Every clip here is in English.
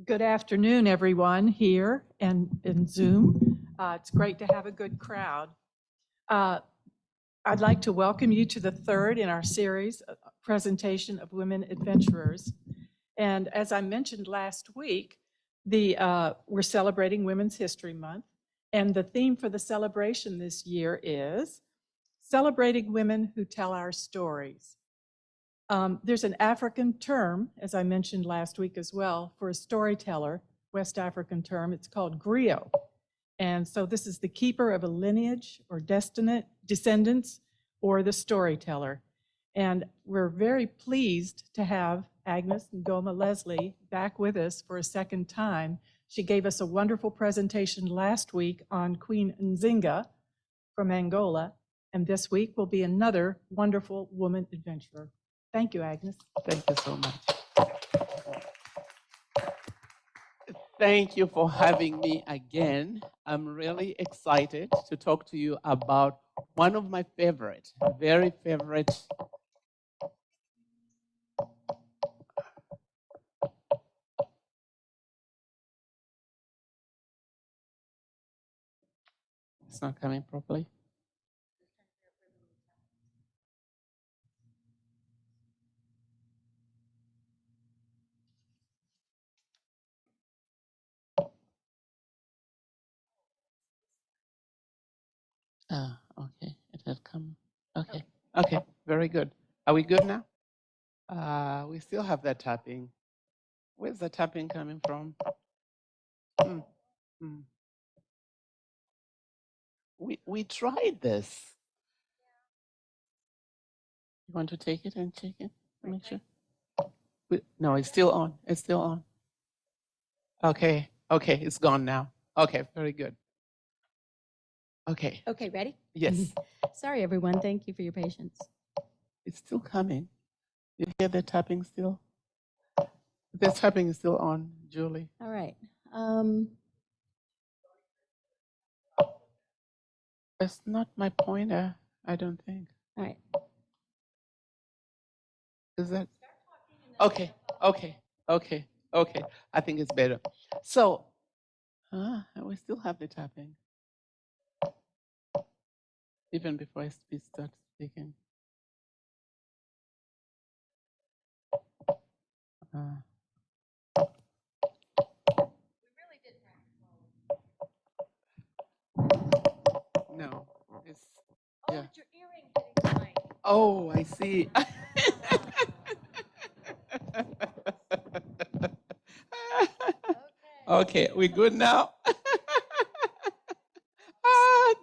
Good afternoon, everyone here and in Zoom. It's great to have a good crowd. Uh, I'd like to welcome you to the third in our series presentation of Women Adventurers. And as I mentioned last week, we're celebrating Women's History Month. And the theme for the celebration this year is Celebrating Women Who Tell Our Stories. There's an African term, as I mentioned last week as well, for a storyteller, West African term. It's called griot. And so this is the keeper of a lineage or descendants or the storyteller. And we're very pleased to have Agnes Ngoma Leslie back with us for a second time. She gave us a wonderful presentation last week on Queen Nzinga from Angola. And this week will be another wonderful woman adventurer. Thank you, Agnes. Thank you so much. Thank you for having me again. I'm really excited to talk to you about one of my very favorite. It's not coming properly. Okay, it had come. Okay, very good. Are we good now? We still have that tapping. Where's the tapping coming from? We tried this. You want to take it and check it? Make sure. No, it's still on. It's still on. Okay, it's gone now. Okay, very good. Okay. Okay, ready? Yes. Sorry, everyone. Thank you for your patience. It's still coming. You hear the tapping still? The tapping is still on, Julie. All right. That's not my pointer, I don't think. All right. Is that? Okay. I think it's better. So, we still have the tapping. Even before I start speaking. No, it's yeah. It's your earring hitting the mic. Oh, I see. Okay, we good now?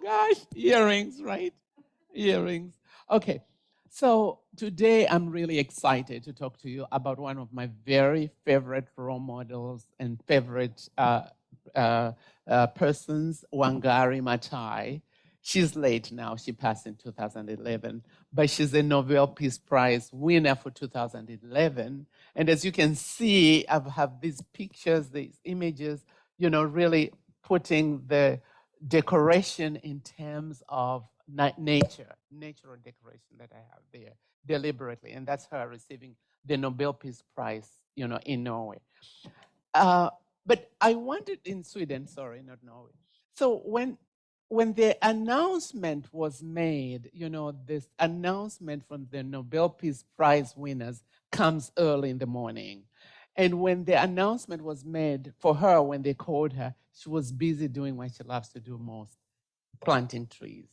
Gosh, earrings, right? Earrings. Okay, so today I'm really excited to talk to you about one of my very favorite role models and favorite persons, Wangari Maathai. She's late now. She passed in 2011, but she's a Nobel Peace Prize winner for 2011. And as you can see, I have these pictures, these images, really putting the decoration in terms of natural decoration that I have there deliberately. And that's her receiving the Nobel Peace Prize, in Norway. But I wanted in Sweden, sorry, not Norway. So when the announcement was made, this announcement from the Nobel Peace Prize winners comes early in the morning. And when the announcement was made for her, when they called her, she was busy doing what she loves to do most, planting trees.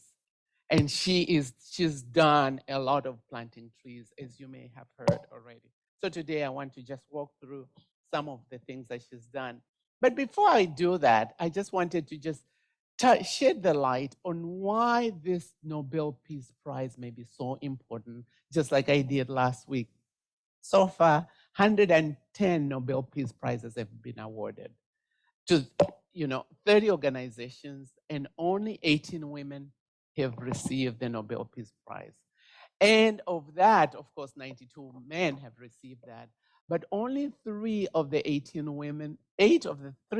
And she's done a lot of planting trees, as you may have heard already. So today I want to just walk through some of the things that she's done. But before I do that, I just wanted to just shed the light on why this Nobel Peace Prize may be so important, just like I did last week. So far, 110 Nobel Peace Prizes have been awarded to 30 organizations, and only 18 women have received the Nobel Peace Prize. And of that, of course, 92 men have received that. But only 3 of the 18 women, 3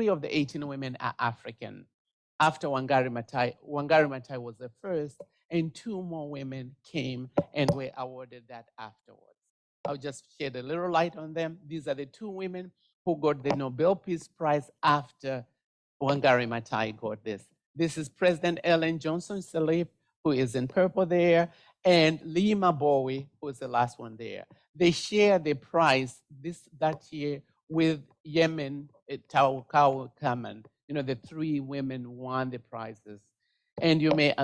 of the 18 women are African. After Wangari Maathai was the first, and 2 more women came and were awarded that afterwards. I'll just shed a little light on them. These are the 2 women who got the Nobel Peace Prize after Wangari Maathai got this. This is President Ellen Johnson Sirleaf, who is in purple there, and Lima Bowie, who is the last one there. They share the prize that year with Yemen, Tawakal Kaman. The three women won the prizes. And you may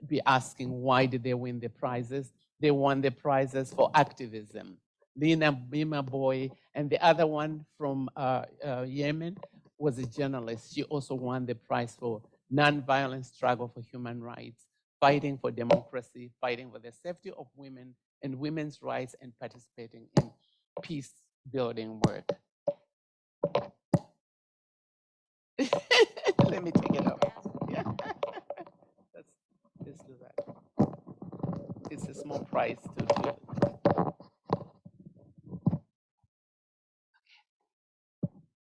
be asking, why did they win the prizes? They won the prizes for activism. Lima Bowie, and the other one from Yemen was a journalist. She also won the prize for nonviolent struggle for human rights, fighting for democracy, fighting for the safety of women and women's rights, and participating in peace building work. Let me take it off. Yeah. Let's do that. It's a small prize to do.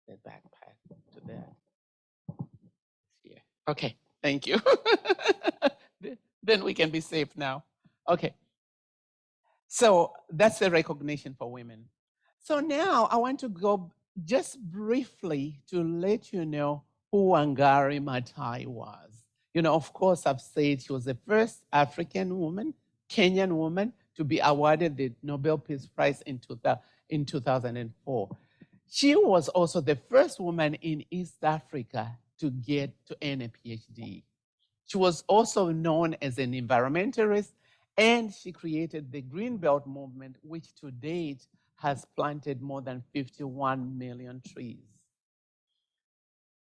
The backpack to that. Here. Okay, thank you. Then we can be safe now. Okay. So that's a recognition for women. So now I want to go just briefly to let you know who Wangari Maathai was. Of course, I've said she was the first African woman, Kenyan woman, to be awarded the Nobel Peace Prize in 2004. She was also the first woman in East Africa to earn a PhD. She was also known as an environmentalist, and she created the Green Belt movement, which to date has planted more than 51 million trees.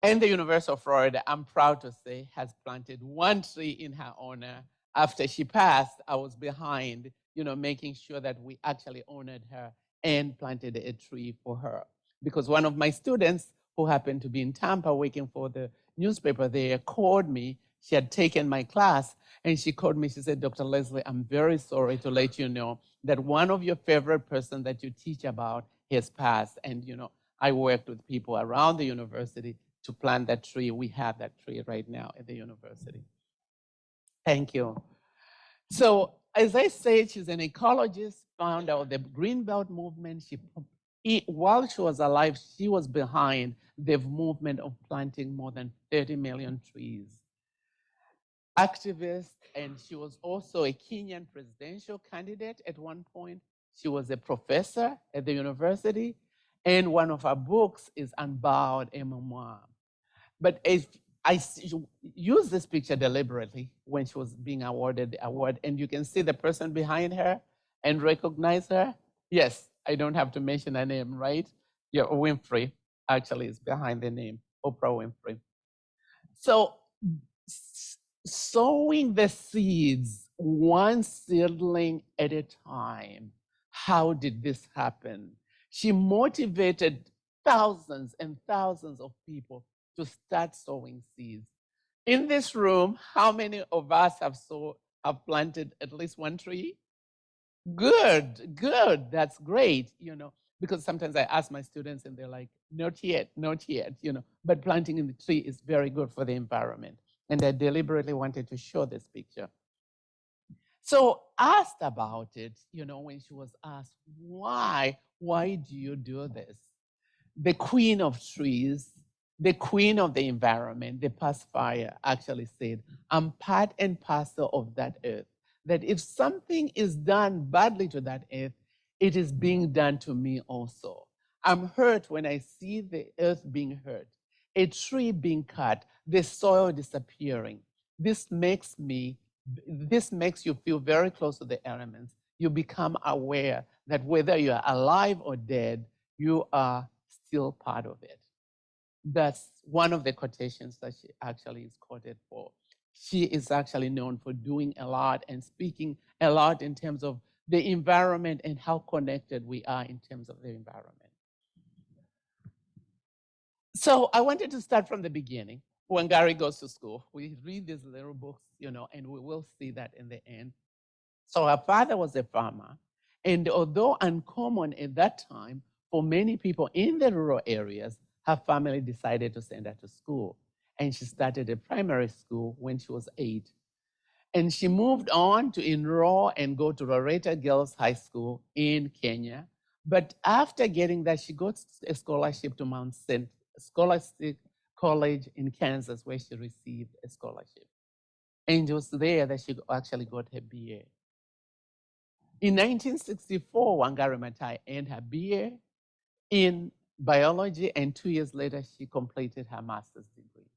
And the University of Florida, I'm proud to say, has planted 1 tree in her honor. After she passed, I was behind, making sure that we actually honored her and planted a tree for her. Because one of my students, who happened to be in Tampa working for the newspaper there, called me. She had taken my class, and she called me. She said, Dr. Leslie, I'm very sorry to let you know that one of your favorite person that you teach about has passed. And, I worked with people around the university to plant that tree. We have that tree right now at the university. Thank you. So, as I said, she's an ecologist, founder of the Green Belt movement. While she was alive, she was behind the movement of planting more than 30 million trees. Activist, and she was also a Kenyan presidential candidate at one point. She was a professor at the university, and one of her books is Unbowed, a memoir. But if I use this picture deliberately when she was being awarded the award, and you can see the person behind her and recognize her. Yes, I don't have to mention her name, right? Yeah, Winfrey actually is behind the name, Oprah Winfrey. So sowing the seeds, one seedling at a time. How did this happen? She motivated thousands and thousands of people to start sowing seeds. In this room, how many of us have planted at least 1 tree? Good. That's great, because sometimes I ask my students and they're like, not yet, but planting in the tree is very good for the environment. And I deliberately wanted to show this picture. So asked about it, when she was asked, why do you do this? The queen of trees, the queen of the environment, the pacifier, actually said, I'm part and parcel of that earth. That if something is done badly to that earth, it is being done to me also. I'm hurt when I see the earth being hurt, a tree being cut, the soil disappearing. This makes you feel very close to the elements. You become aware that whether you are alive or dead, you are still part of it. That's one of the quotations that she actually is quoted for. She is actually known for doing a lot and speaking a lot in terms of the environment and how connected we are in terms of the environment. So I wanted to start from the beginning. When Gary goes to school, we read these little books, and we will see that in the end. So her father was a farmer, and although uncommon at that time for many people in the rural areas, her family decided to send her to school. And she started a primary school when she was 8. And she moved on to enroll and go to Loretta Girls High School in Kenya, But after getting that, she got a scholarship to Mount St. Scholastic College in Kansas, where she received a scholarship. And it was there that she actually got her BA. In 1964, Wangari Maathai earned her BA in biology, and 2 years later, she completed her master's degree.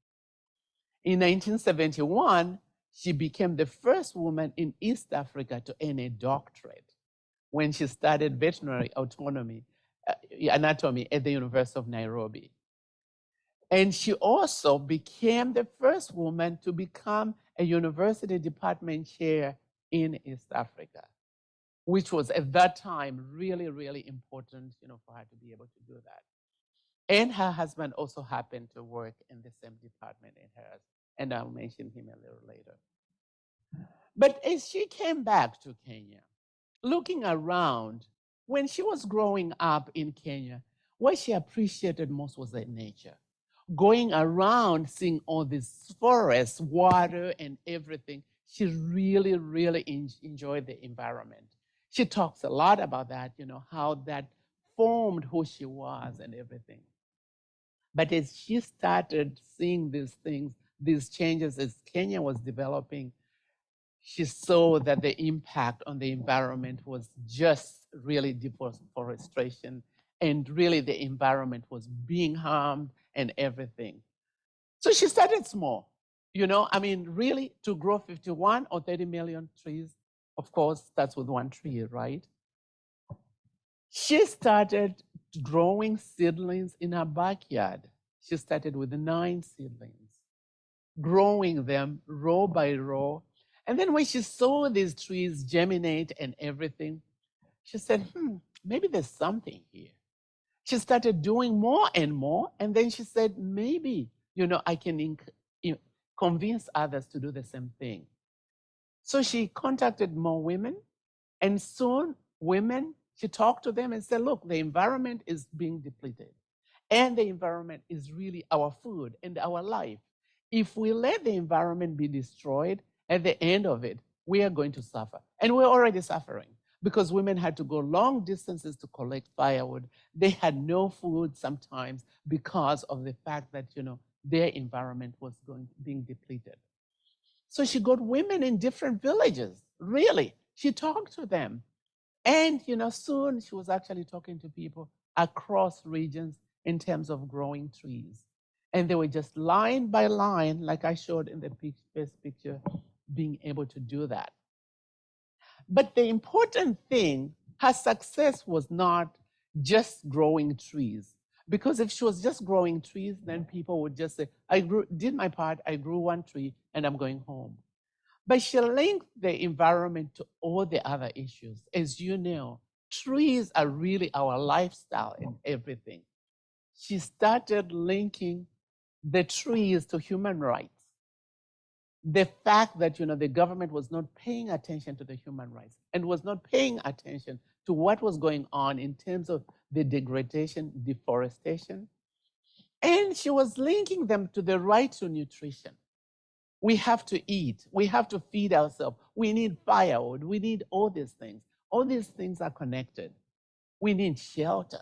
In 1971, she became the first woman in East Africa to earn a doctorate when she studied veterinary anatomy at the University of Nairobi. And she also became the first woman to become a university department chair in East Africa, which was at that time really, really important, for her to be able to do that. And her husband also happened to work in the same department in hers, and I'll mention him a little later. But as she came back to Kenya, looking around, when she was growing up in Kenya, what she appreciated most was the nature. Going around, seeing all these forests, water, and everything, she really, really enjoyed the environment. She talks a lot about that, how that formed who she was and everything. But as she started seeing these things, these changes as Kenya was developing, she saw that the impact on the environment was just really deforestation, and really the environment was being harmed and everything. So she started small, really to grow 51 or 30 million trees, of course, starts with one tree, right? She started growing seedlings in her backyard. She started with 9 seedlings, growing them row by row. And then when she saw these trees germinate and everything, she said, maybe there's something here. She started doing more and more. And then she said, maybe, I can convince others to do the same thing. So she contacted more women, and soon she talked to them and said, look, the environment is being depleted, and the environment is really our food and our life. If we let the environment be destroyed, at the end of it, we are going to suffer. And we're already suffering because women had to go long distances to collect firewood. They had no food sometimes because of the fact that, their environment was being depleted. So she got women in different villages, really. She talked to them. And, soon she was actually talking to people across regions in terms of growing trees. And they were just line by line, like I showed in the first picture, being able to do that. But the important thing, her success was not just growing trees. Because if she was just growing trees, then people would just say, did my part, I grew one tree, and I'm going home. But she linked the environment to all the other issues. As you know, trees are really our lifestyle and everything. She started linking the trees to human rights. The fact that, the government was not paying attention to the human rights and was not paying attention to what was going on in terms of the degradation, deforestation. And she was linking them to the right to nutrition. We have to eat. We have to feed ourselves. We need firewood. We need all these things. All these things are connected. We need shelter.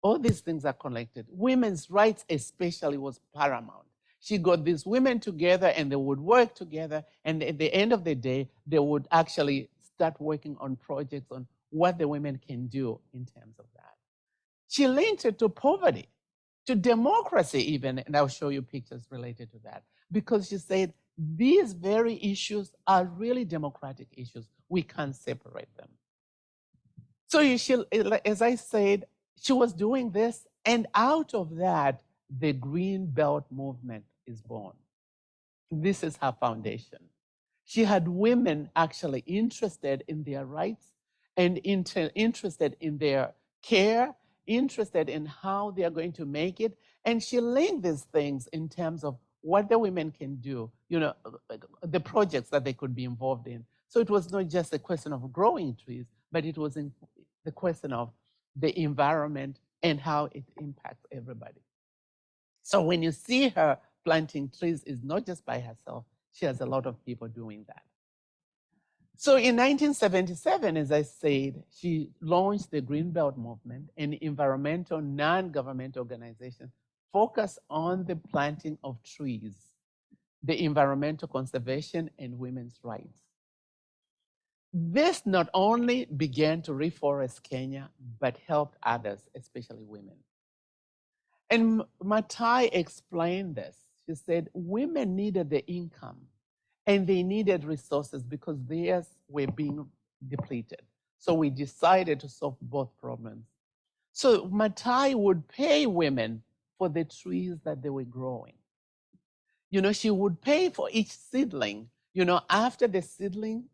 All these things are connected. Women's rights especially was paramount. She got these women together and they would work together. And at the end of the day, they would actually start working on projects on what the women can do in terms of that. She linked it to poverty, to democracy even, and I'll show you pictures related to that, because she said these very issues are really democratic issues. We can't separate them. So as I said, she was doing this, and out of that, the Green Belt movement is born. This is her foundation. She had women actually interested in their rights and interested in their care, interested in how they are going to make it. And she linked these things in terms of what the women can do, the projects that they could be involved in. So it was not just a question of growing trees, but it was the question of the environment and how it impacts everybody. So when you see her planting trees, it's not just by herself. She has a lot of people doing that. So in 1977, as I said, she launched the Greenbelt Movement, an environmental non-governmental organization focused on the planting of trees, the environmental conservation, and women's rights. This not only began to reforest Kenya, but helped others, especially women. And Matai explained this. She said women needed the income and they needed resources because theirs were being depleted. So we decided to solve both problems. So Matai would pay women for the trees that they were growing. She would pay for each seedling. After the seedling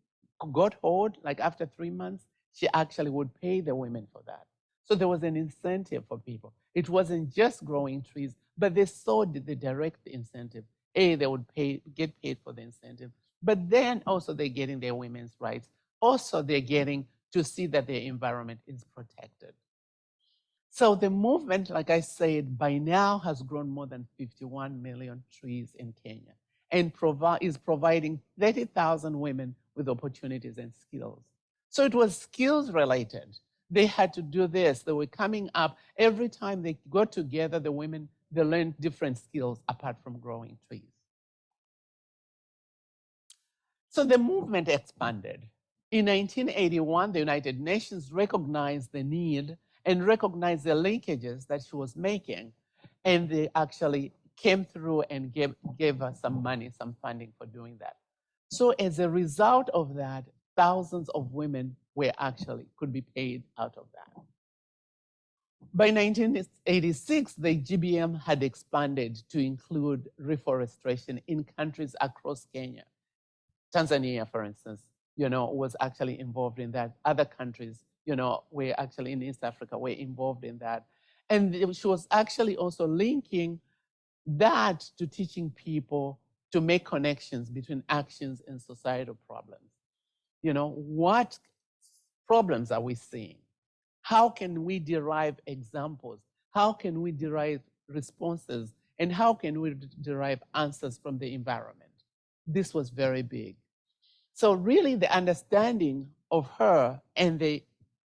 got hold, like after 3 months, she actually would pay the women for that. So there was an incentive for people. It wasn't just growing trees, but they saw the direct incentive. They would get paid for the incentive, but then also they're getting their women's rights. Also, they're getting to see that their environment is protected. So the movement, like I said, by now has grown more than 51 million trees in Kenya and is providing 30,000 women with opportunities and skills. So it was skills related. They had to do this. They were coming up. Every time they got together, the women, they learned different skills apart from growing trees. So the movement expanded. In 1981, the United Nations recognized the need and recognized the linkages that she was making. And they actually came through and gave us some money, some funding for doing that. So as a result of that, thousands of women could be paid out of that. By 1986, the GBM had expanded to include reforestation in countries across Kenya. Tanzania, for instance, was actually involved in that. Other countries, were actually in East Africa, were involved in that. And she was actually also linking that to teaching people to make connections between actions and societal problems. What problems are we seeing? How can we derive examples? How can we derive responses? And how can we derive answers from the environment? This was very big. So really the understanding of her and the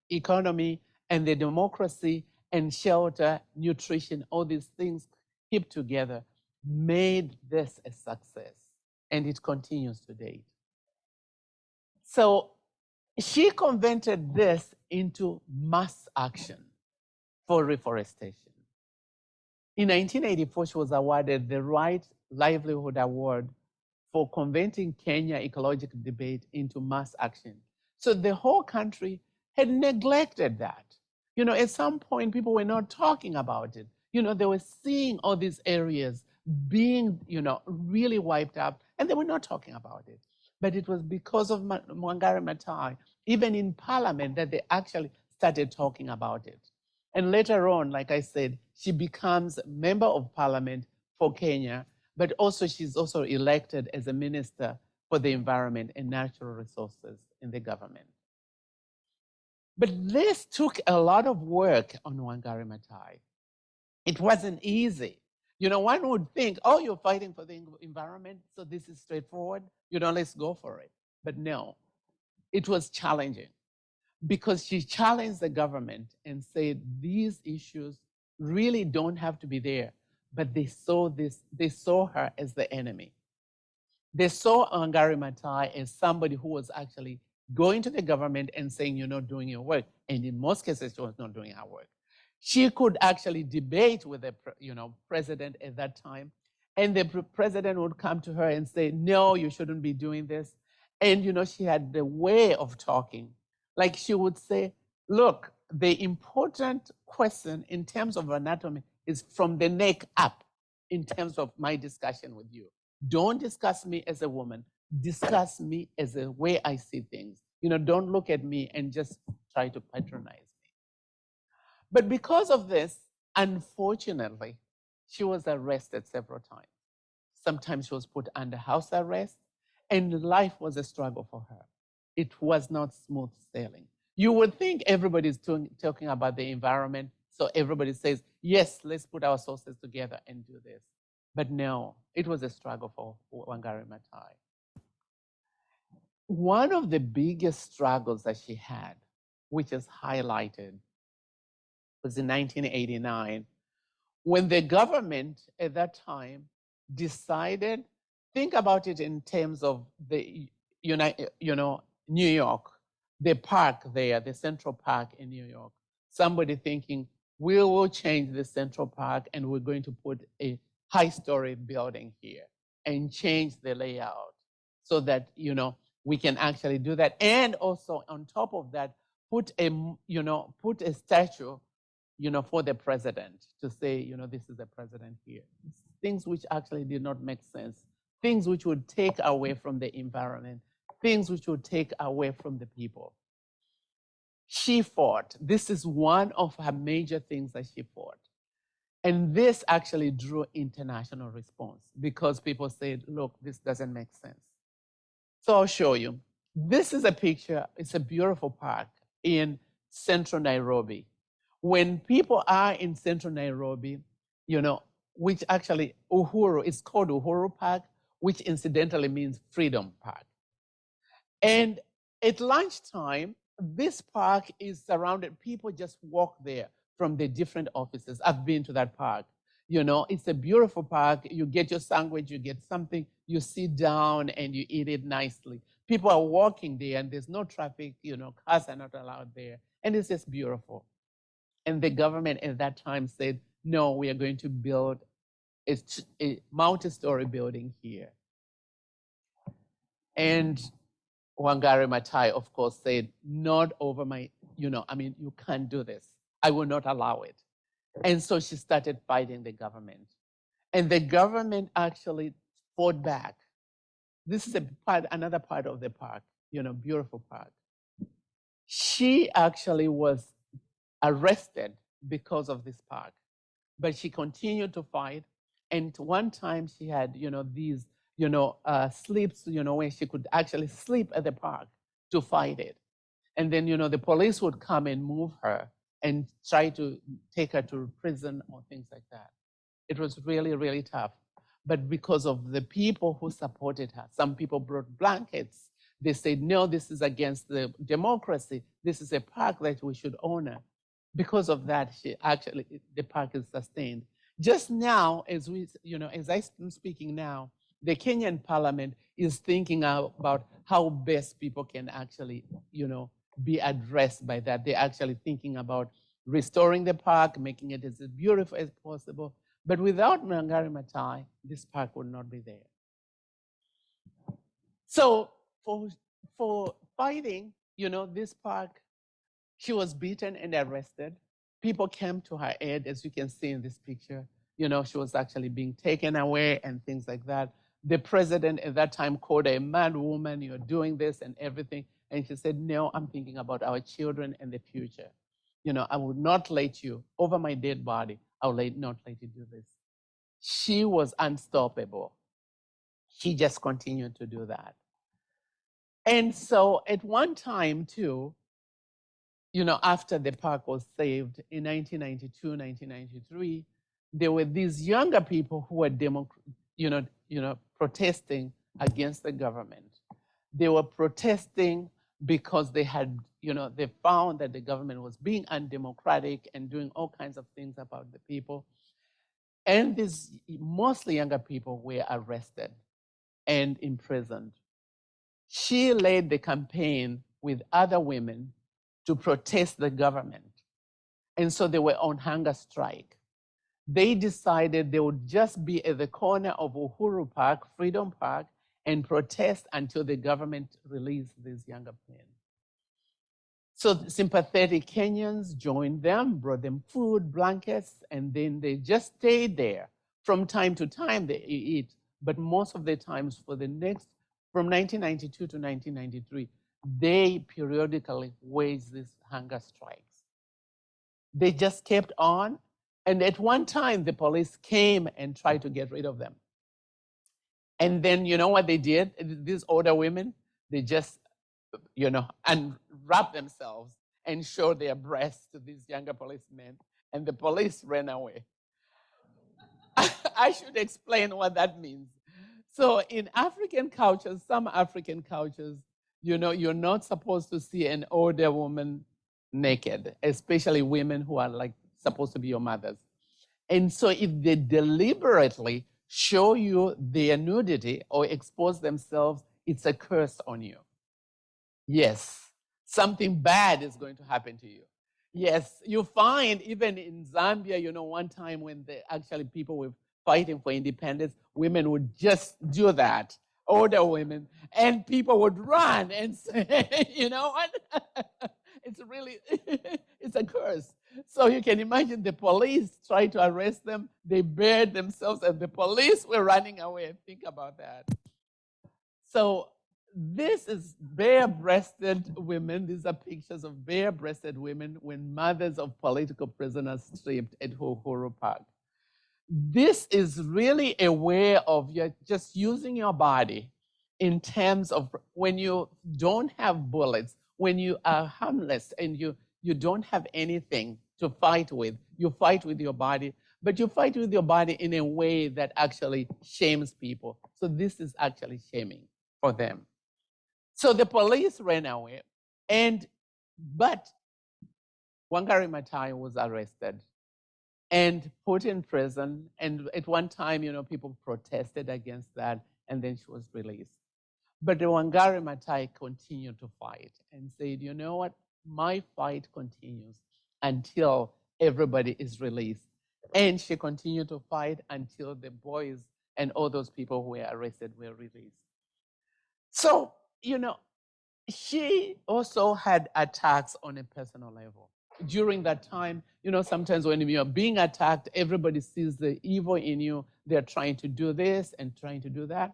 economy and the democracy and shelter, nutrition, all these things kept together made this a success. And it continues to date. So she converted this into mass action for reforestation. In 1984, she was awarded the Right Livelihood Award for converting Kenya ecological debate into mass action. So the whole country had neglected that. At some point, people were not talking about it. They were seeing all these areas being, really wiped out, and they were not talking about it. But it was because of Wangari Maathai, even in Parliament, that they actually started talking about it. And later on, like I said, she becomes a member of Parliament for Kenya, but also she's also elected as a minister for the environment and natural resources in the government. But this took a lot of work on Wangari Maathai. It wasn't easy. One would think, oh, you're fighting for the environment, so this is straightforward. Let's go for it. But no, it was challenging because she challenged the government and said these issues really don't have to be there. But they saw her as the enemy. They saw Wangari Maathai as somebody who was actually going to the government and saying, you're not doing your work. And in most cases, she was not doing her work. She could actually debate with the president at that time. And the president would come to her and say, no, you shouldn't be doing this. And, she had the way of talking. Like she would say, look, the important question in terms of anatomy is from the neck up in terms of my discussion with you. Don't discuss me as a woman. Discuss me as a way I see things. Don't look at me and just try to patronize me. But because of this, unfortunately, she was arrested several times. Sometimes she was put under house arrest, and life was a struggle for her. It was not smooth sailing. You would think everybody's talking about the environment, so everybody says, yes, let's put our sources together and do this. But no, it was a struggle for Wangari Maathai. one of the biggest struggles that she had, which is highlighted, was in 1989, when the government at that time decided, think about it in terms of the New York, the park there, the Central Park in New York. Somebody thinking, we will change the Central Park and we're going to put a high-story building here and change the layout so that, we can actually do that. And also on top of that, put a statue for the president to say, this is the president here. Things which actually did not make sense, things which would take away from the environment, things which would take away from the people. She fought. This is one of her major things that she fought. And this actually drew international response because people said, look, this doesn't make sense. So I'll show you. This is a picture. It's a beautiful park in central Nairobi. When people are in central Nairobi, which actually Uhuru is called Uhuru Park, which incidentally means Freedom Park. And at lunchtime, this park is surrounded, people just walk there from the different offices. I've been to that park. It's a beautiful park. You get your sandwich, you get something, you sit down and you eat it nicely. People are walking there and there's no traffic, cars are not allowed there. And it's just beautiful. And the government at that time said, no, we are going to build a multi-story building here. And Wangari Maathai, of course, said, not over my, you can't do this. I will not allow it. And so she started fighting the government. And the government actually fought back. This is another part of the park, beautiful park. She actually was arrested because of this park, but she continued to fight. And one time she had, these, sleeps, where she could actually sleep at the park to fight it. And then, the police would come and move her and try to take her to prison or things like that. It was really, really tough. But because of the people who supported her, some people brought blankets. They said, no, this is against the democracy. This is a park that we should honor. Because of that, the park is sustained. Just now, as I'm speaking now, the Kenyan parliament is thinking about how best people can actually, be addressed by that. They're actually thinking about restoring the park, making it as beautiful as possible. But without Wangari Maathai, this park would not be there. So for fighting, this park, she was beaten and arrested. People came to her aid, as you can see in this picture. She was actually being taken away and things like that. The president at that time called her a mad woman, you're doing this and everything. And she said, no, I'm thinking about our children and the future. I will not let you, over my dead body, I will not let you do this. She was unstoppable. She just continued to do that. And so at one time, too, after the park was saved in 1992, 1993, there were these younger people who were protesting against the government. They were protesting because they had, they found that the government was being undemocratic and doing all kinds of things about the people. And these mostly younger people were arrested and imprisoned. She led the campaign with other women to protest the government. And so they were on hunger strike. They decided they would just be at the corner of Uhuru Park, Freedom Park, and protest until the government released these younger men. So sympathetic Kenyans joined them, brought them food, blankets, and then they just stayed there. From time to time they eat, but most of the times from 1992 to 1993, they periodically waged these hunger strikes. They just kept on, and at one time the police came and tried to get rid of them. And then you know what they did? These older women, they just, unwrapped themselves and showed their breasts to these younger policemen, and the police ran away. I should explain what that means. So in African cultures, some African cultures, You know, you're not supposed to see an older woman naked, especially women who are like supposed to be your mothers. And so if they deliberately show you their nudity or expose themselves, it's a curse on you. Yes, something bad is going to happen to you. Yes, you find even in Zambia, you know, one time when actually people were fighting for independence, women would just do that, older women, and people would run and say, you know what? It's really, it's a curse. So you can imagine the police tried to arrest them. They bared themselves and the police were running away. Think about that. So this is bare-breasted women. These are pictures of bare-breasted women when mothers of political prisoners stripped at Uhuru Park. This is really a way of you just using your body in terms of when you don't have bullets, when you are harmless and you don't have anything to fight with, you fight with your body, but you fight with your body in a way that actually shames people. So this is actually shaming for them. So the police ran away, but Wangari Maathai was arrested and put in prison. And at one time, you know, people protested against that, and then she was released. But the Wangari Maathai continued to fight and said, you know what, my fight continues until everybody is released. And she continued to fight until the boys and all those people who were arrested were released. So, you know, she also had attacks on a personal level. During that time, you know, sometimes when you're being attacked, everybody sees the evil in you. They're trying to do this and trying to do that.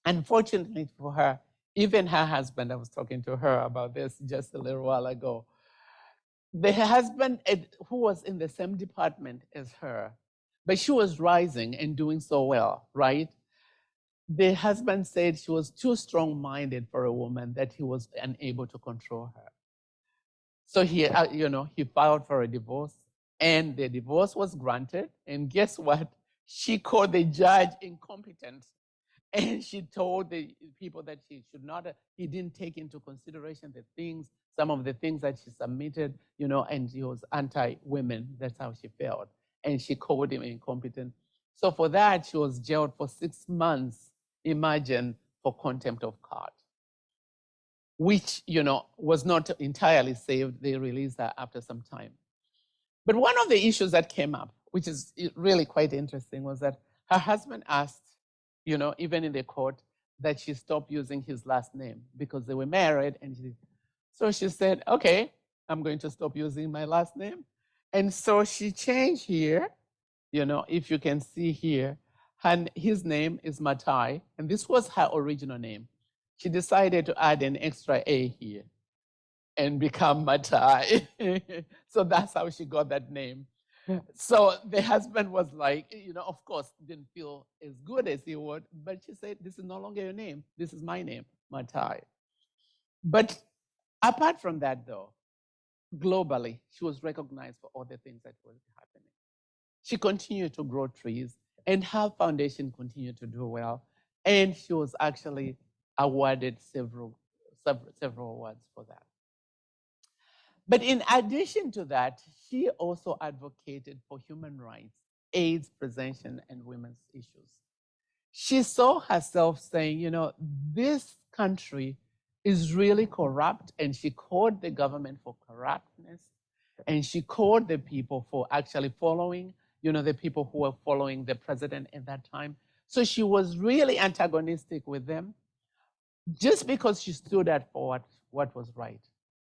Unfortunately for her, even her husband, I was talking to her about this just a little while ago. The husband, who was in the same department as her, but she was rising and doing so well, right? The husband said she was too strong-minded for a woman, that he was unable to control her. So he, you know, he filed for a divorce, and the divorce was granted. And guess what? She called the judge incompetent, and she told the people that she should not. He didn't take into consideration the things, some of the things that she submitted, you know, and he was anti-women. That's how she felt, and she called him incompetent. So for that, she was jailed for 6 months. Imagine, for contempt of court, which, you know, was not entirely saved. They released her after some time. But one of the issues that came up, which is really quite interesting, was that her husband asked, you know, even in the court, that she stop using his last name because they were married. And so she said, okay, I'm going to stop using my last name. And so she changed here, you know, if you can see here, and his name is Matai, and this was her original name. She decided to add an extra A here and become Matai. So that's how she got that name. So the husband was like, you know, of course, didn't feel as good as he would, but she said, this is no longer your name. This is my name, Matai. But apart from that, though, globally, she was recognized for all the things that were happening. She continued to grow trees, and her foundation continued to do well. And she was actually awarded several awards for that. But in addition to that, she also advocated for human rights, AIDS prevention, and women's issues. She saw herself saying, you know, this country is really corrupt, and she called the government for corruptness, and she called the people for actually following, you know, the people who were following the president at that time. So she was really antagonistic with them just because she stood up for what was right.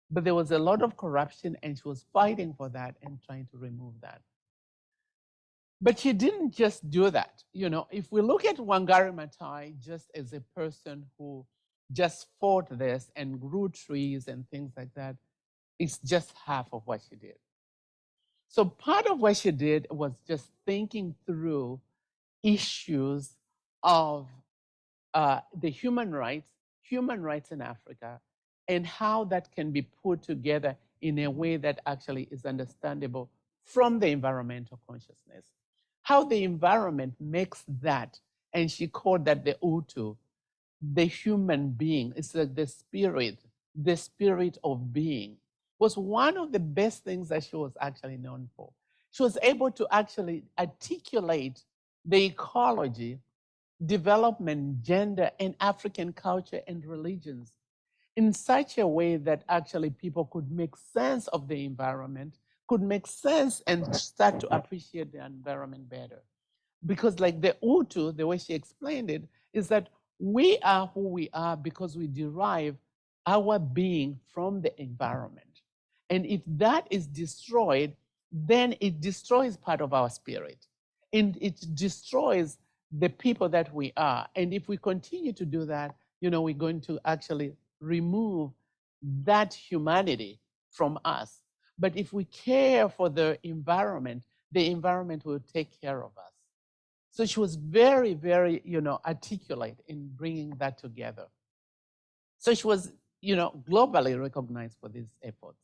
But there was a lot of corruption, and she was fighting for that and trying to remove that. But she didn't just do that. You know, if we look at Wangari Maathai just as a person who just fought this and grew trees and things like that, it's just half of what she did. So part of what she did was just thinking through issues of the human rights in Africa, and how that can be put together in a way that actually is understandable from the environmental consciousness. How the environment makes that, and she called that the Utu, the human being. It's like the spirit of being was one of the best things that she was actually known for. She was able to actually articulate the ecology, development, gender, and African culture and religions in such a way that actually people could make sense of the environment, could make sense and start to appreciate the environment better. Because, like the Utu, the way she explained it, is that we are who we are because we derive our being from the environment. And if that is destroyed, then it destroys part of our spirit and it destroys the people that we are. And if we continue to do that, we're going to actually remove that humanity from us. But if we care for the environment will take care of us. So she was very, very, articulate in bringing that together. So she was, globally recognized for these efforts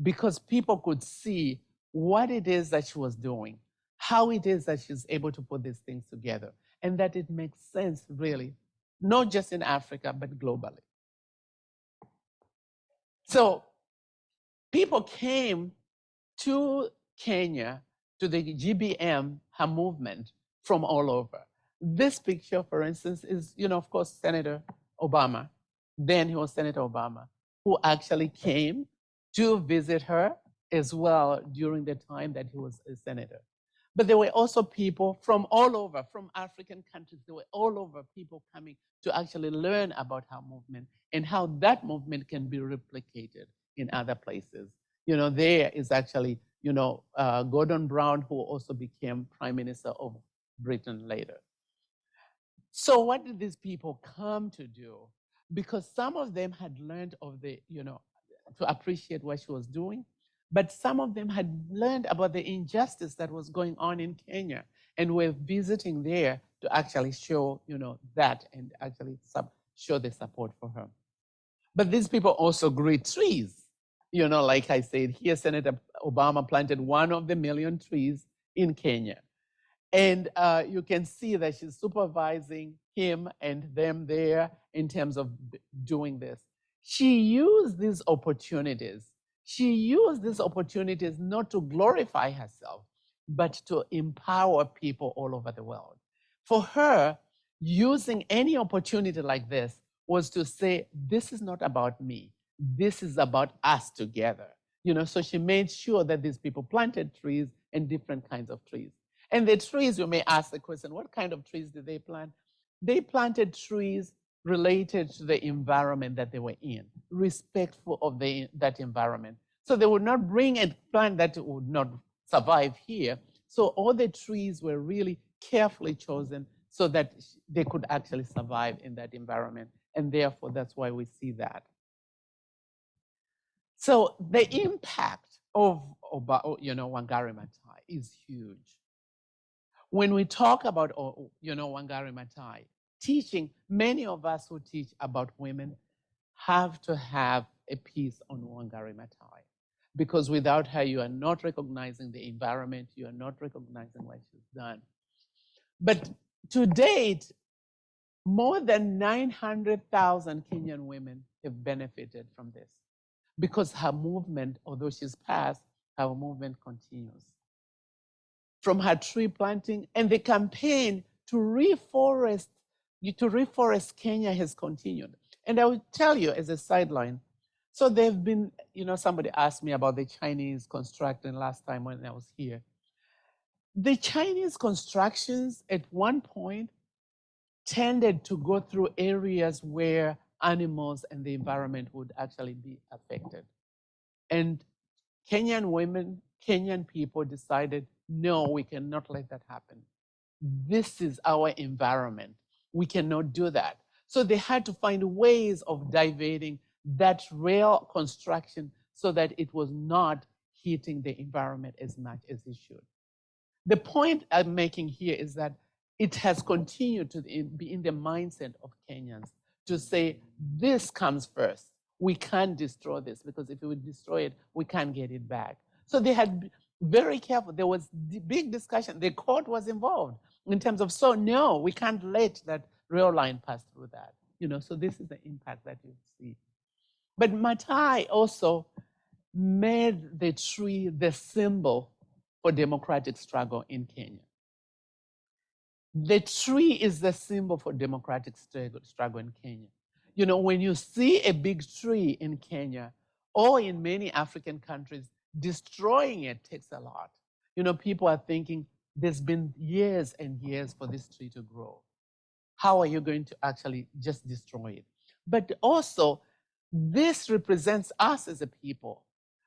because people could see what it is that she was doing, how it is that she's able to put these things together, and that it makes sense, really, not just in Africa, but globally. So people came to Kenya, to the GBM, her movement, from all over. This picture, for instance, is, of course, Senator Obama. Then he was Senator Obama, who actually came to visit her as well during the time that he was a senator. But there were also people from all over, from African countries. There were all over people coming to actually learn about her movement and how that movement can be replicated in other places. There is actually, Gordon Brown, who also became Prime Minister of Britain later. So what did these people come to do? Because some of them had learned of the, to appreciate what she was doing, but some of them had learned about the injustice that was going on in Kenya and were visiting there to actually show, that and actually show the support for her. But these people also grew trees. Like I said, here Senator Obama planted 1 of the million trees in Kenya. And you can see that she's supervising him and them there in terms of doing this. She used these opportunities. She used these opportunities not to glorify herself, but to empower people all over the world. For her, using any opportunity like this was to say, this is not about me. This is about us together. So she made sure that these people planted trees and different kinds of trees. And the trees, you may ask the question, what kind of trees did they plant? They planted trees related to the environment that they were in, respectful of that environment. So they would not bring a plant that would not survive here. So all the trees were really carefully chosen so that they could actually survive in that environment. And therefore, that's why we see that. So the impact of Wangari Maathai is huge. When we talk about, Wangari Maathai, teaching, many of us who teach about women have to have a piece on Wangari Maathai. Because without her, you are not recognizing the environment, you are not recognizing what she's done. But to date, more than 900,000 Kenyan women have benefited from this. Because her movement, although she's passed, her movement continues. From her tree planting and the campaign to reforest Kenya has continued. And I will tell you as a sideline, so they've been, somebody asked me about the Chinese construction last time when I was here. The Chinese constructions at one point tended to go through areas where animals and the environment would actually be affected. And Kenyan women, Kenyan people decided, no, we cannot let that happen. This is our environment. We cannot do that. So they had to find ways of diverting that rail construction so that it was not hitting the environment as much as it should. The point I'm making here is that it has continued to be in the mindset of Kenyans to say, this comes first. We can't destroy this because if we destroy it, we can't get it back. So they had very careful. There was big discussion. The court was involved in terms of, so no, we can't let that rail line pass through that. So this is the impact that you see. But Matai also made the tree the symbol for democratic struggle in Kenya. The tree is the symbol for democratic struggle in Kenya. When you see a big tree in Kenya or in many African countries, destroying it takes a lot. People are thinking there's been years and years for this tree to grow. How are you going to actually just destroy it? But also, this represents us as a people.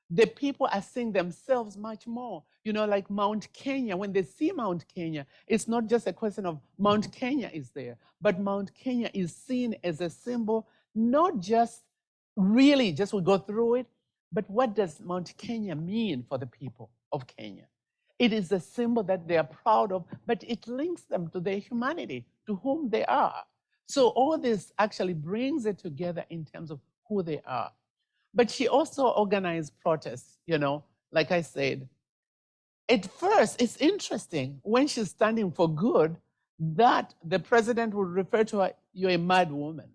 The people are seeing themselves much more. Like Mount Kenya, when they see Mount Kenya, it's not just a question of Mount Kenya is there, but Mount Kenya is seen as a symbol, not just really just we go through it, but what does Mount Kenya mean for the people of Kenya? It is a symbol that they are proud of, but it links them to their humanity, to whom they are. So all this actually brings it together in terms of who they are. But she also organized protests, like I said. At first, it's interesting when she's standing for good that the president would refer to her, you're a mad woman.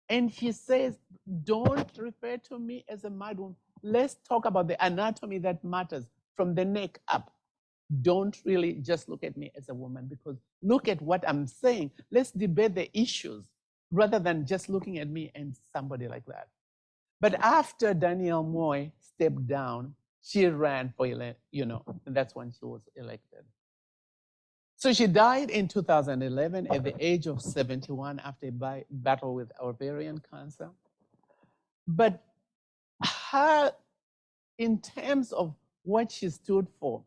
And he says, don't refer to me as a mad woman. Let's talk about the anatomy that matters from the neck up. Don't really just look at me as a woman, because look at what I'm saying. Let's debate the issues rather than just looking at me and somebody like that. But after Danielle Moy stepped down, she ran for election, and that's when she was elected. So she died in 2011 at the age of 71 after a battle with ovarian cancer. But her, in terms of what she stood for,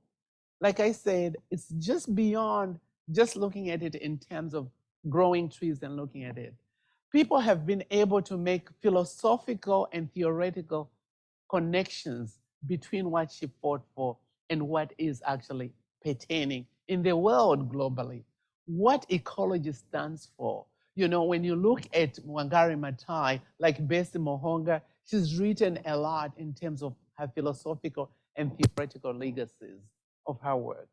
like I said, it's just beyond just looking at it in terms of growing trees and looking at it. People have been able to make philosophical and theoretical connections between what she fought for and what is actually pertaining in the world globally. What ecology stands for. When you look at Wangari Maathai, like Bessie Mohonga, she's written a lot in terms of her philosophical and theoretical legacies of her work.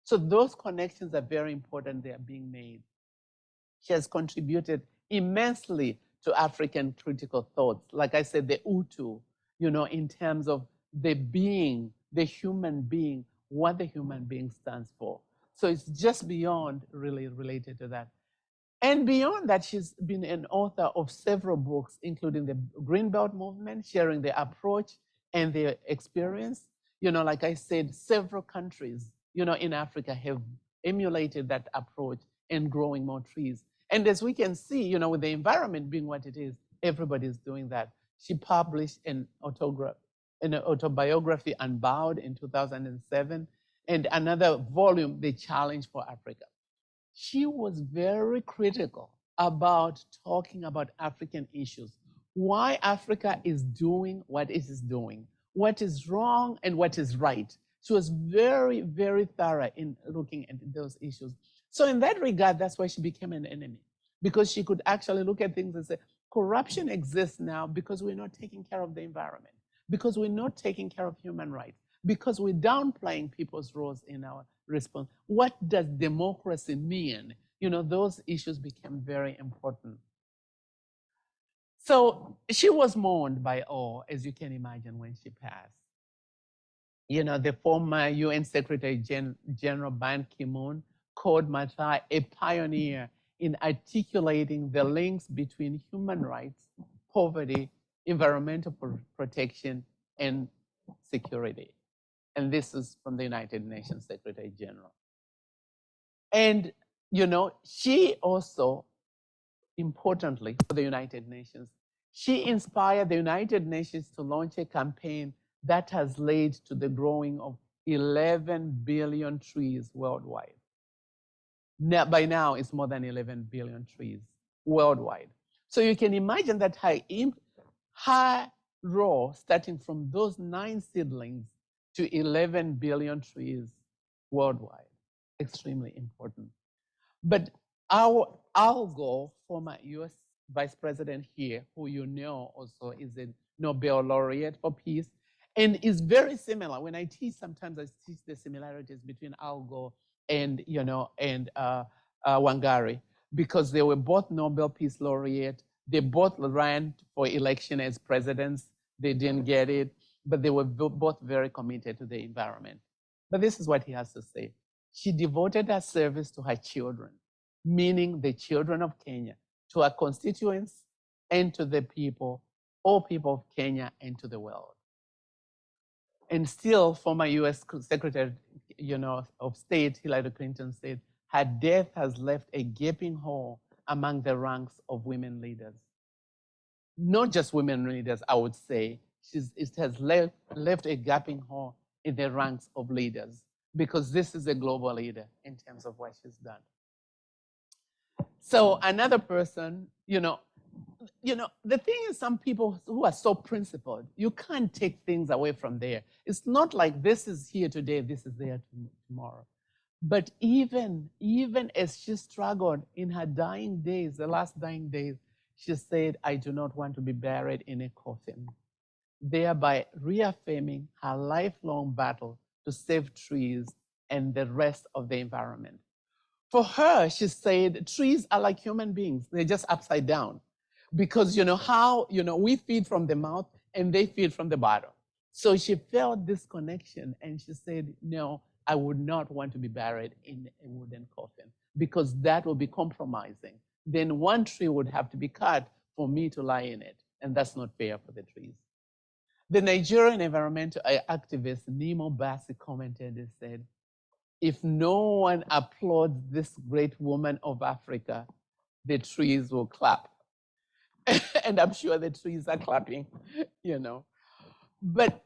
So those connections are very important. They are being made. She has contributed immensely to African critical thoughts. Like I said, the Utu, in terms of the being, the human being, what the human being stands for. So it's just beyond really related to that. And beyond that, she's been an author of several books, including the Greenbelt Movement, sharing the approach and their experience. Like I said, several countries, in Africa have emulated that approach and growing more trees. And as we can see, with the environment being what it is, everybody's doing that. She published an autobiography, Unbowed, in 2007, and another volume, The Challenge for Africa. She was very critical about talking about African issues, why Africa is doing what it is doing, what is wrong and what is right. She was very, very thorough in looking at those issues. So in that regard, that's why she became an enemy, because she could actually look at things and say, corruption exists now because we're not taking care of the environment, because we're not taking care of human rights, because we're downplaying people's roles in our response. What does democracy mean? Those issues became very important. So she was mourned by all, as you can imagine, when she passed. The former UN Secretary General Ban Ki-moon called Maathai a pioneer in articulating the links between human rights, poverty, environmental protection, and security. And this is from the United Nations Secretary General. And, she also, importantly for the United Nations, she inspired the United Nations to launch a campaign that has led to the growing of 11 billion trees worldwide. Now, by now, it's more than 11 billion trees worldwide. So you can imagine that her role, starting from those 9 seedlings to 11 billion trees worldwide, extremely important. But Al Gore, former US Vice President here, who also is a Nobel laureate for peace, and is very similar. When I teach, sometimes I teach the similarities between Al Gore and Wangari, because they were both Nobel Peace Laureate. They both ran for election as presidents. They didn't get it, but they were both very committed to the environment. But this is what he has to say. She devoted her service to her children, meaning the children of Kenya, to her constituents and to the people, all people of Kenya and to the world. And still, former US Secretary of State Hillary Clinton said, her death has left a gaping hole among the ranks of women leaders. Not just women leaders, I would say. It has left a gaping hole in the ranks of leaders because this is a global leader in terms of what she's done. So another person, the thing is, some people who are so principled, you can't take things away from there. It's not like this is here today, this is there tomorrow. But even as she struggled in her dying days, the last dying days, she said, I do not want to be buried in a coffin, thereby reaffirming her lifelong battle to save trees and the rest of the environment. For her, she said, trees are like human beings. They're just upside down. Because how we feed from the mouth and they feed from the bottom. So she felt this connection and she said, no, I would not want to be buried in a wooden coffin because that will be compromising. Then one tree would have to be cut for me to lie in it. And that's not fair for the trees. The Nigerian environmental activist Nemo Bassi commented and said, if no one applauds this great woman of Africa, the trees will clap. And I'm sure the trees are clapping, But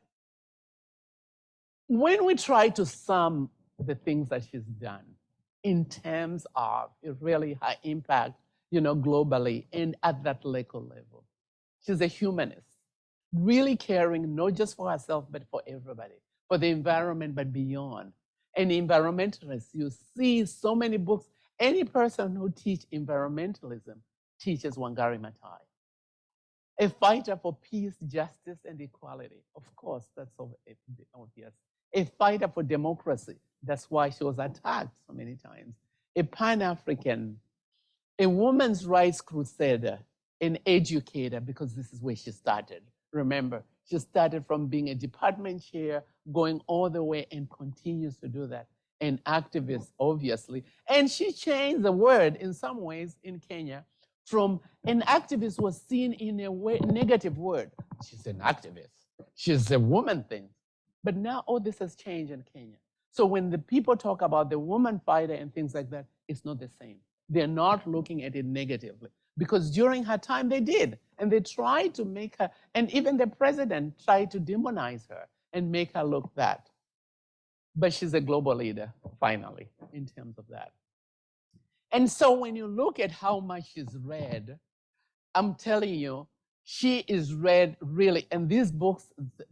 when we try to sum the things that she's done in terms of really her impact, globally and at that local level, she's a humanist, really caring not just for herself, but for everybody, for the environment, but beyond. And environmentalists, you see so many books. Any person who teaches environmentalism teaches Wangari Maathai. A fighter for peace, justice, and equality. Of course, that's obvious. A fighter for democracy. That's why she was attacked so many times. A Pan-African, a women's rights crusader, an educator, because this is where she started. Remember, she started from being a department chair, going all the way and continues to do that. An activist, obviously. And she changed the word in some ways in Kenya from an activist was seen in a way, negative word. She's an activist. She's a woman thing. But now all this has changed in Kenya. So when the people talk about the woman fighter and things like that, it's not the same. They're not looking at it negatively. Because during her time, they did. And they tried to make her, and even the president tried to demonize her and make her look that. But she's a global leader, finally, in terms of that. And so when you look at how much she's read, I'm telling you, she is read really, and these books,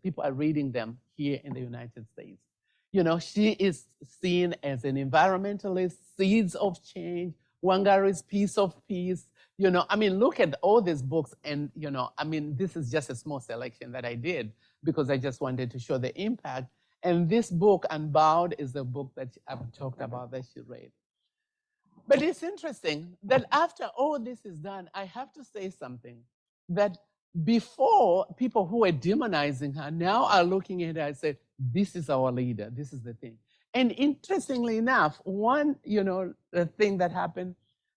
people are reading them here in the United States. She is seen as an environmentalist, Seeds of Change, Wangari's Piece of Peace. Look at all these books, and, this is just a small selection that I did because I just wanted to show the impact. And this book, Unbound, is the book that I've talked about that she read. But it's interesting that after all this is done, I have to say something that before, people who were demonizing her now are looking at her and say, this is our leader, this is the thing. And interestingly enough, one, the thing that happened,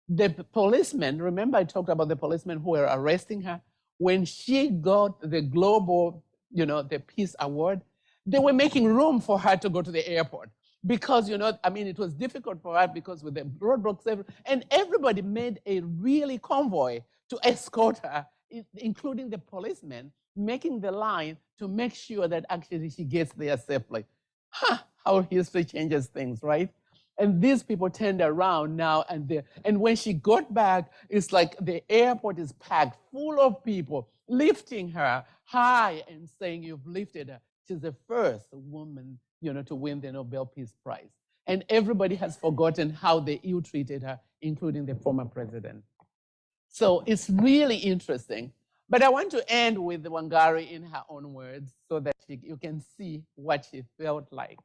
the policemen, remember I talked about the policemen who were arresting her, when she got the global, the Peace Award, they were making room for her to go to the airport. Because, it was difficult for her because with the roadblocks, and everybody made a really convoy to escort her, including the policemen, making the line to make sure that actually she gets there safely. How history changes things, right? And these people turned around now and when she got back, it's like the airport is packed full of people lifting her high and saying, you've lifted her. She's the first woman, to win the Nobel Peace Prize. And everybody has forgotten how they ill-treated her, including the former president. So it's really interesting. But I want to end with Wangari in her own words so that you can see what she felt like.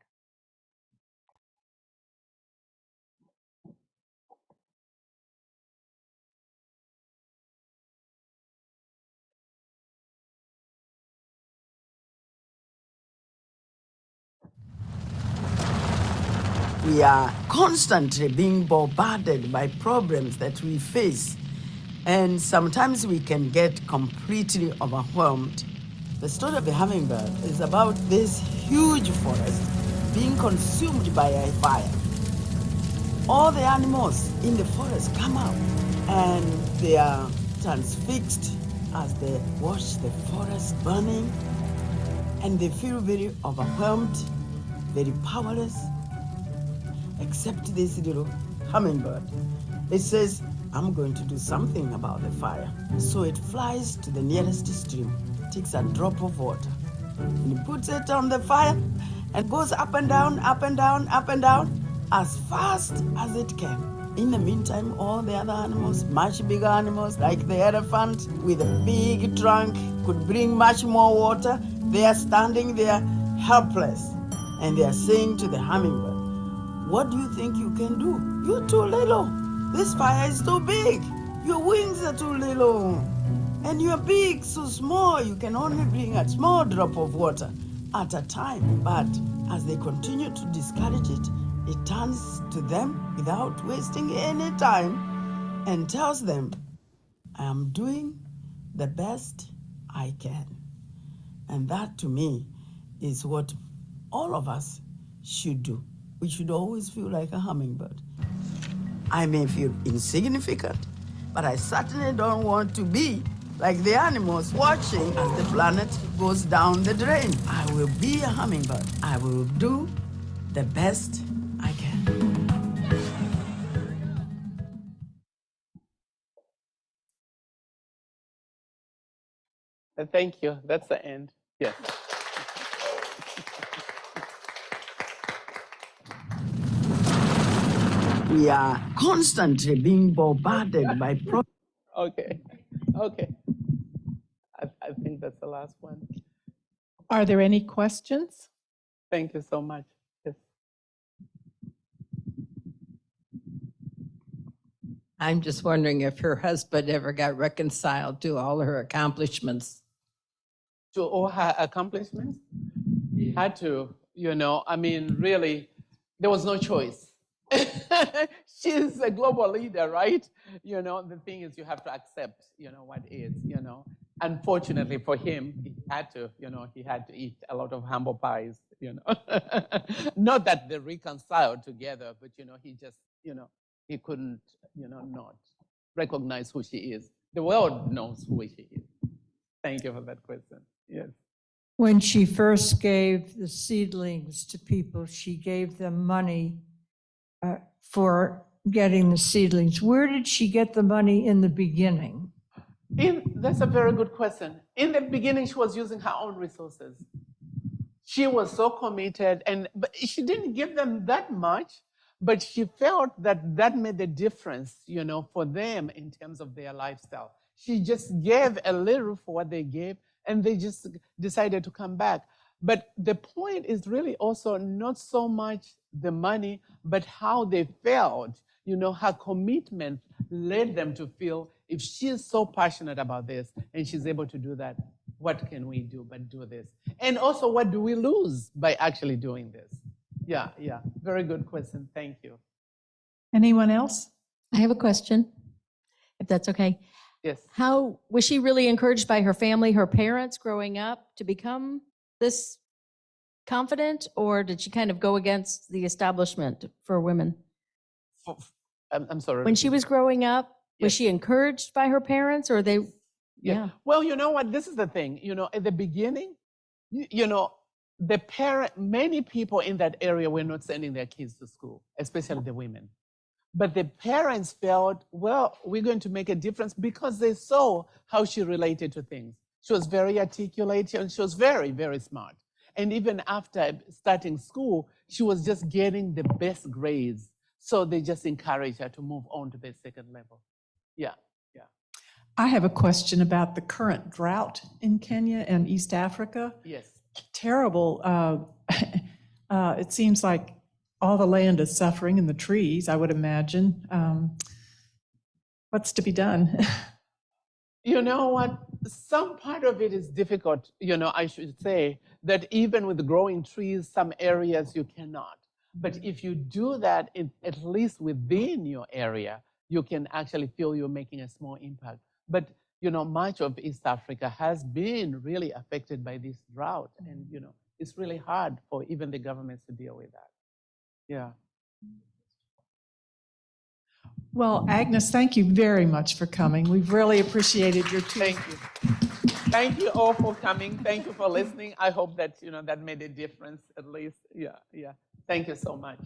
We are constantly being bombarded by problems that we face, and sometimes we can get completely overwhelmed. The story of the hummingbird is about this huge forest being consumed by a fire. All the animals in the forest come out and they are transfixed as they watch the forest burning, and they feel very overwhelmed, very powerless, except this little hummingbird. It says, I'm going to do something about the fire. So it flies to the nearest stream, takes a drop of water, and it puts it on the fire and goes up and down, up and down, up and down, as fast as it can. In the meantime, all the other animals, much bigger animals like the elephant with a big trunk, could bring much more water. They are standing there helpless, and they are saying to the hummingbird, what do you think you can do? You're too little. This fire is too big. Your wings are too little. And you're big, so small, you can only bring a small drop of water at a time. But as they continue to discourage it, it turns to them without wasting any time and tells them, I am doing the best I can. And that, to me, is what all of us should do. We should always feel like a hummingbird. I may feel insignificant, but I certainly don't want to be like the animals watching as the planet goes down the drain. I will be a hummingbird. I will do the best I can. Thank you. That's the end. Yes. We are constantly being bombarded by problems. Okay. Okay. I think that's the last one. Are there any questions? Thank you so much. Yes. I'm just wondering if her husband ever got reconciled to all her accomplishments. To all her accomplishments, had to, I mean, really, there was no choice. She's a global leader, right? The thing is you have to accept, what is, Unfortunately for him, he had to eat a lot of humble pies, Not that they reconciled together, but, he just, he couldn't, not recognize who she is. The world knows who she is. Thank you for that question. Yes. When she first gave the seedlings to people, she gave them money for getting the seedlings. Where did she get the money in the beginning? That's a very good question. In the beginning, she was using her own resources. She was so committed, but she didn't give them that much, but she felt that made the difference, for them in terms of their lifestyle. She just gave a little for what they gave, and they just decided to come back. But the point is really also not so much the money, but how they felt. Her commitment led them to feel, if she's so passionate about this and she's able to do that, what can we do but do this? And also, what do we lose by actually doing this? Yeah. Very good question. Thank you. Anyone else? I have a question, if that's okay. Yes. How was she really encouraged by her family, her parents growing up to become this confident, or did she kind of go against the establishment for women? I'm sorry. When she was growing up, was Yes. she encouraged by her parents, or they? Yeah. Well, you know what? This is the thing. At the beginning, many people in that area were not sending their kids to school, especially the women. But the parents felt, well, we're going to make a difference because they saw how she related to things. She was very articulate and she was very, very smart. And even after starting school, she was just getting the best grades. So they just encouraged her to move on to the second level. Yeah. I have a question about the current drought in Kenya and East Africa. Yes. Terrible. It seems like all the land is suffering and the trees, I would imagine. What's to be done? You know what? Some part of it is difficult. I should say that even with growing trees, some areas you cannot. But if you do that, at least within your area, you can actually feel you're making a small impact. But much of East Africa has been really affected by this drought, and it's really hard for even the governments to deal with that. Yeah. Well, Agnes, thank you very much for coming. We've really appreciated your Thank you. Thank you all for coming. Thank you for listening. I hope that that made a difference at least. Yeah. Thank you so much.